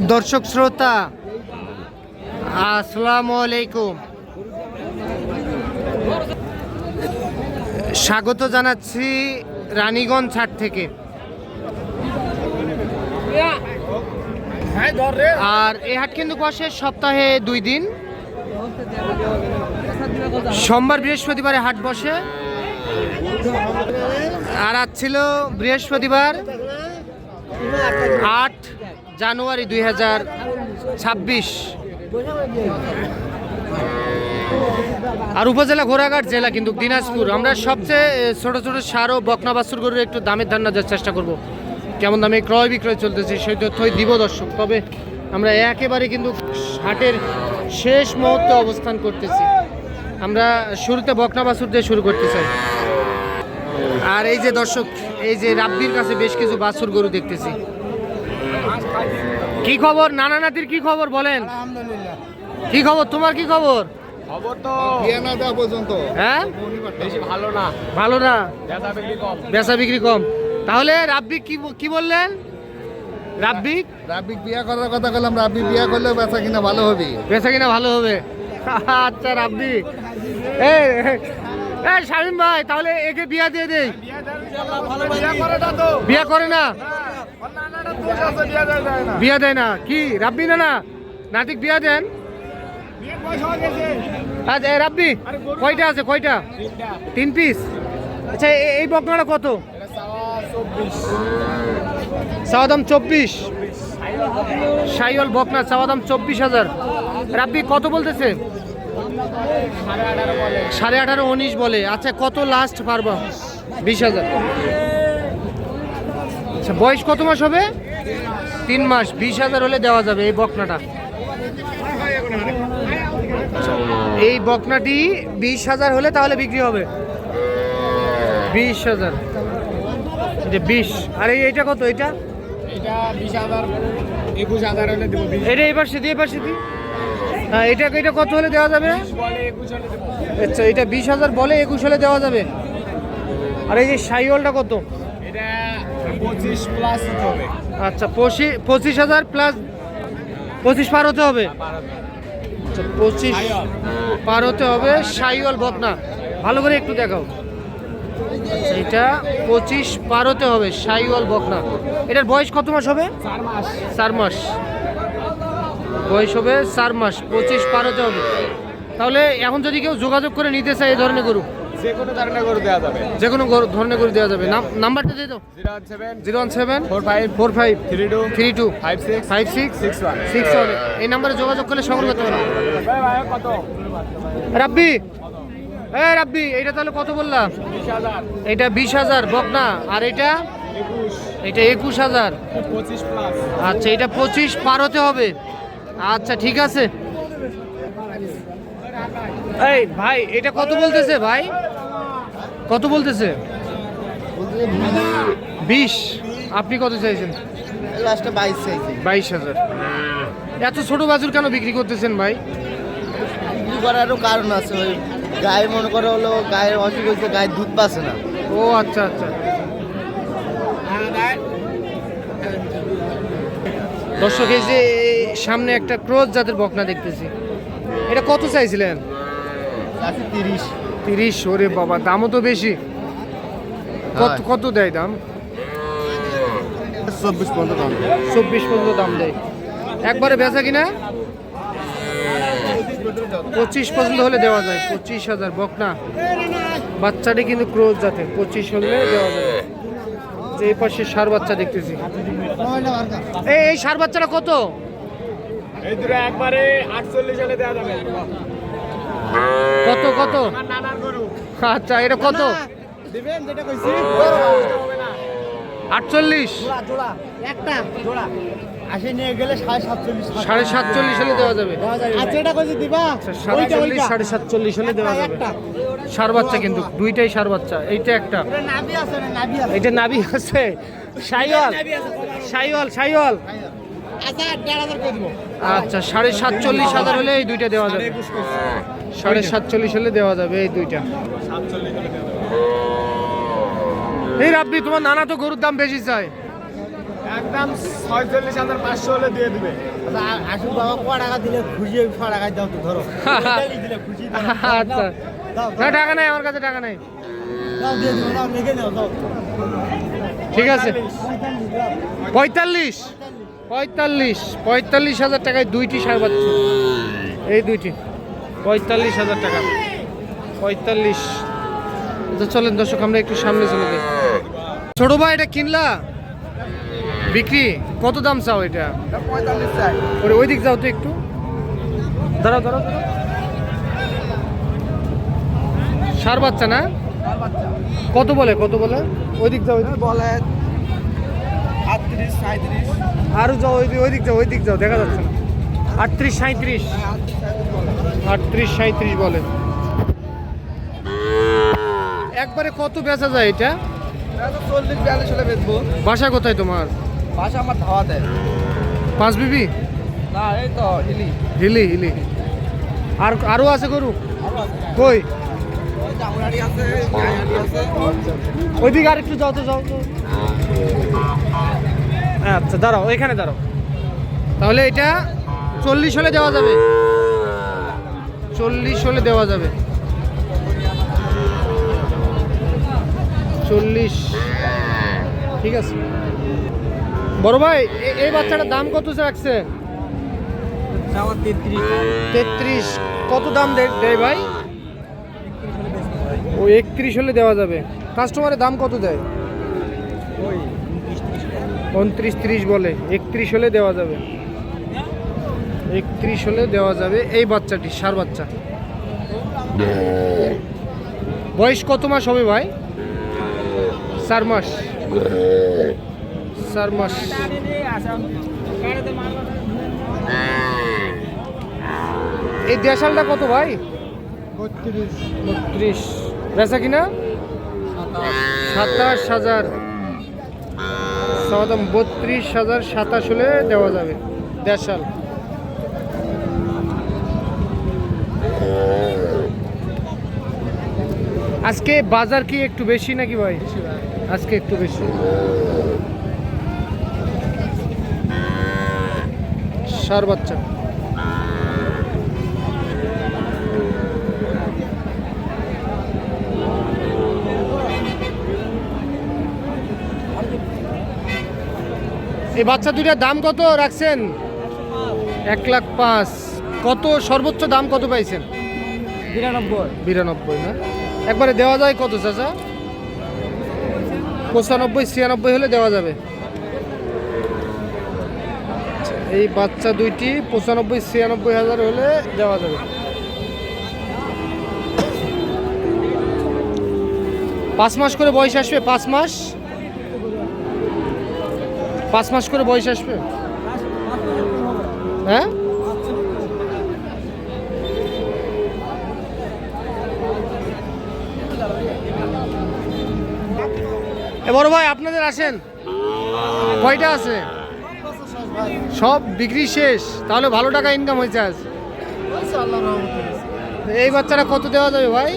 দর্শক শ্রোতা আসসালামু আলাইকুম, স্বাগত জানাচ্ছি রানীগঞ্জ হাট থেকে। আর এই হাট কিন্তু বসে সপ্তাহে 2 দিন, সোমবার বৃহস্পতিবারে হাট বসে। আর আজ ছিল বৃহস্পতিবার 8 জানুয়ারি 2026। আর উপজেলা ঘোড়াঘাট, জেলা কিন্তু দিনাজপুর। আমরা সবচেয়ে ছোট ছোট সার ও বকনা বাছুর গরুর একটু দামের ধারণা দেওয়ার চেষ্টা করব, কেমন দামে ক্রয় বিক্রয় চলতেছে সেই তথ্যই দিব দর্শক। তবে আমরা একেবারে কিন্তু হাটের শেষ মুহূর্তে অবস্থান করতেছি। আমরা শুরুতে বকনা বাছুর দিয়ে শুরু করতে চাই। আর এই যে দর্শক, এই যে রাব্বির কাছে বেশ কিছু বাছুর গরু দেখতেছি। কি খবর নানা নাতির, কি খবর বলেন? আলহামদুলিল্লাহ। কি খবর তোমার, কি খবর? খবর তো বিয়ানা দেওয়া পর্যন্ত হ্যাঁ বেশি ভালো না, ভালো না, বেচা বিক্রি কম। বেচা বিক্রি কম। তাহলে রাব্বিক কি বললেন? রাব্বিক বিয়া করার কথা বললাম, রাব্বি বিয়া করলে বেচা কিনা ভালো হবে। বেচা কিনা ভালো হবে। আচ্ছা রাব্বিক, এই এই শামিম ভাই, তাহলে একে বিয়া দিয়ে দেই। বিয়া করে না, বিয়া দেয় না কি রাব্বি? না নাতিক বিয়া দেন। আচ্ছা রাব্বি কয়টা আছে, কয়টা? 3 পিস। আচ্ছা এই বকনাটা কত? চাওয়া দাম 24। সাইওয়াল বকনা চাওয়া দাম 24,000। রাব্বি কত বলতেছে? 18.5 19 বলে। আচ্ছা কত লাস্ট পারবা? 20,000। আচ্ছা বয়স কত মাস হবে? 3 মাস। 20,000 হলে দেওয়া যাবে এই বকনাটা। এই বকনাটি 20,000 হলে তাহলে বিক্রি হবে। 20,000, এটা 20। আর এইটা কত? এটা 20,000 21,000 হলে দেবো। এটা এবার দিয়ে হ্যাঁ, এটা কত হলে দেওয়া যাবে? আচ্ছা এটা 20,000 বলে, 21 হলে দেওয়া যাবে। আর এই যে সাইওয়ালটা কত? এটা 25 প্লাস হবে। আচ্ছা 25,000 প্লাস 25 পার হতে হবে। আচ্ছা 25 পার হতে হবে। সাইওয়াল বকনা ভালো করে একটু দেখাও। আচ্ছা এটা 25 পার হতে হবে, সাইওয়াল বকনা। এটার বয়স কত মাস হবে? 4 মাস। 4 মাস বয়স হবে, 4 মাস। 25 পার হতে হবে। তাহলে এখন যদি কেউ যোগাযোগ করে নিতে চায় এই ধরনের গরু, যে কোনো ধরনের গরু দেওয়া যাবে, যে কোনো ধরনের গরু দেওয়া যাবে। নাম্বারটা দিয়ে দাও। 017 45 32 32 56 56 61। 61। এই নাম্বারে যোগাযোগ করলে সংগ্রহ করতে পারবে। ভাই কত? রাব্বি, এই রাব্বি এইটা তাহলে কত বললাম? 20,000। এটা 20,000 বকনা। আর এটা 21,000। 25 প্লাস। আচ্ছা এটা 25 পার হতে হবে। আচ্ছা ঠিক আছে। এই ভাই এটা কত বলতেছে? ভাই কত বলতেছে? 20। আপনি কত চাইছেন? লাস্টে 22 চাইছি। 22,000। এত ছোট বাছুর কেন বিক্রি করতেছেন ভাই? বিক্রি করারও কারণ আছে, ওই গায়ে মনে করে হলো গায়ের অসুখ হয়েছে, গায়ে দুধ পাচ্ছে না। ও আচ্ছা আচ্ছা। দর্শক এই যে সামনে একটা ক্রস জাতের বকনা দেখতেছি, এটা কত চাইছিলেন? 30। 30। ওরে বাবা, দামও তো বেশি। কত দেয় দাম? 24 পর্যন্ত দাম। 24 পর্যন্ত দাম দেয়। একবারে বেচা কিনা 25 পর্যন্ত হলে দেওয়া যায়। 25,000 বকনা বাচ্চাটি কিন্তু ক্রস জাতের। 25 হলে দেওয়া যাবে। যে এই পাশে সার বাচ্চা দেখতেছি, এই সার বাচ্চাটা কত? এই দুটো একবারে 48 হলে দেওয়া যাবে। কত কত? আমার নানার গরু। আচ্ছা এটা কত? দিবেন যেটা কইছি। 48। জোড়া একটা জোড়া আসে নিয়ে গেলে 47.5। 47.5 হলে দেওয়া যাবে। আচ্ছা এটা কইছি দিবা। 47 47.5 হলে দেওয়া যাবে। সার বাচ্চা কিন্তু দুইটাই সার বাচ্চা। এইটা একটা, এটা নাভি আছে না? নাভি আছে। এইটা নাভি আছে। সাইওয়াল সাইওয়াল। আচ্ছা 1,500 করে দিব। আচ্ছা 47,500 হলে এই দুইটা দেওয়া যাবে। 47.5 হলে দেওয়া যাবে এই দুইটা। 47 এই রাব্বি, তোমার নানা তো গরুর দাম বেশি চায়। একদম 46,500 হলে দিয়ে দিবে। আসুন বাবা ক টাকা দিলে খুশি 100 টাকায় দাও তো ধরো দিলে খুশি আচ্ছা না টাকা নাই আমার কাছে টাকা নাই দাও দিয়ে দিও দাও লিখে নাও দাও ঠিক আছে 45,000 টাকায় দুইটি ষাঁড় বাচ্চা এই দুইটি 45,000 টাকা 45। তো চলেন দর্শক আমরা একটু সামনে চলে যাই। ছোট ভাই এটা কিনলা বিক্রি কত দাম চাও এটা? 45 চাই ওরে ওই দিক যাও তো একটু দাঁড়াও দাঁড়াও দাঁড়াও। ষাঁড় বাচ্চা না কত বলে ওই দিক যাও ওই দিক বলে 38 37 আরো যাও ওই দিক যাও দেখা যাচ্ছে না 38 37 38 37 বলে। একবারে কত বেচা যায় এটা? 40 42 হলে বেচবো। বাসা কোথায় তোমার? বাসা আমার ধাওয়া দেয় 5 বিবি না এই তো হিলি হিলি আর আরো আছে গরু কই জামুরাড়ি আছে গায়াড়ি আছে ওইদিকে আর একটু যাও তো আচ্ছা দাঁড়াও এখানে দাঁড়াও। তাহলে এটা 40 হলে দেওয়া যাবে 40 হলে দেওয়া যাবে 40 ঠিক আছে। বড় ভাই এই বাচ্চাটার দাম কত রাখছে? 33 কত দাম দেয় ভাই? ও 31 হলে দেওয়া যাবে। কাস্টমারের দাম কত দেয়? 29 30 বলে 31 হলে দেওয়া যাবে 31 হলে দেওয়া যাবে। এই বাচ্চাটি ষাঁড় বাচ্চা বয়স কত মাস হবে ভাই? 4 মাস 4 মাস। এই দেশালটা কত ভাই? 32 বেচা কিনা 27,000 দাম 32,000 27 হলে দেওয়া যাবে দেশাল। আজকে বাজার কি একটু বেশি নাকি ভাই? আজকে একটু বেশি। ষাঁড় বাচ্চা এই বাচ্চা দুইটার দাম কত রাখছেন? 1,05,000। কত সর্বোচ্চ দাম কত পাইছেন? 92 না একবারে দেওয়া যায় কত চাচা? 95 96 হলে দেওয়া যাবে। এই বাচ্চা দুইটি 95 96 হাজার হলে দেওয়া যাবে। পাঁচ মাস করে বয়স আসবে 5 মাস করে বয়স আসবে হ্যাঁ। বড় ভাই আপনাদের আসেন কয়টা আছে? সব বিক্রি শেষ? তাহলে ভালো টাকা ইনকাম হয়েছে আজ। এই বাচ্চাটা কত দেওয়া যাবে ভাই?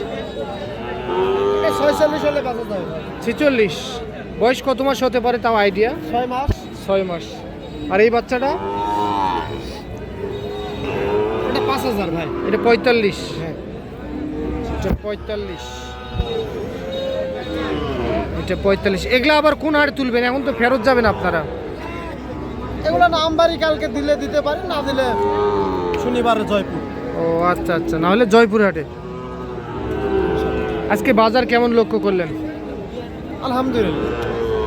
46 হলে বেচা যাবে 46 বয়স কত মাস হতে পারে তাও আইডিয়া? 6 মাস। আর এই বাচ্চাটা? এটা 5,000 ভাই। এটা 45 হ্যাঁ এটা 45 এটা 45। এগুলা আবার কোন হাটে তুলবেন? এখন তো ফেরত যাবেন আপনারা। এগুলো নাম্বারই কালকে দিলে দিতে পারি না দিলে শনিবারে জয়পুর। ও আচ্ছা আচ্ছা না হলে জয়পুর হাটে। আজকে বাজার কেমন লক্ষ্য করলেন? আলহামদুলিল্লাহ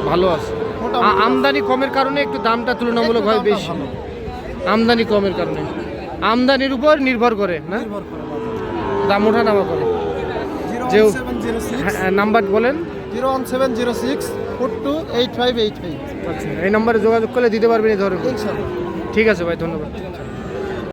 ভালো আছে। আমদানি কমের কারণে একটু দামটা তুলনামূলকভাবে বেশি। আমদানি কমের কারণে আমদানির উপর নির্ভর করে না দাম ওঠা নামা করে। যে নাম্বার বলেন 01706 428585। আচ্ছা এই নম্বরে যোগাযোগ করলে দিতে পারবেন এই ধরনের। ইনশাআল্লাহ। ঠিক আছে ভাই ধন্যবাদ।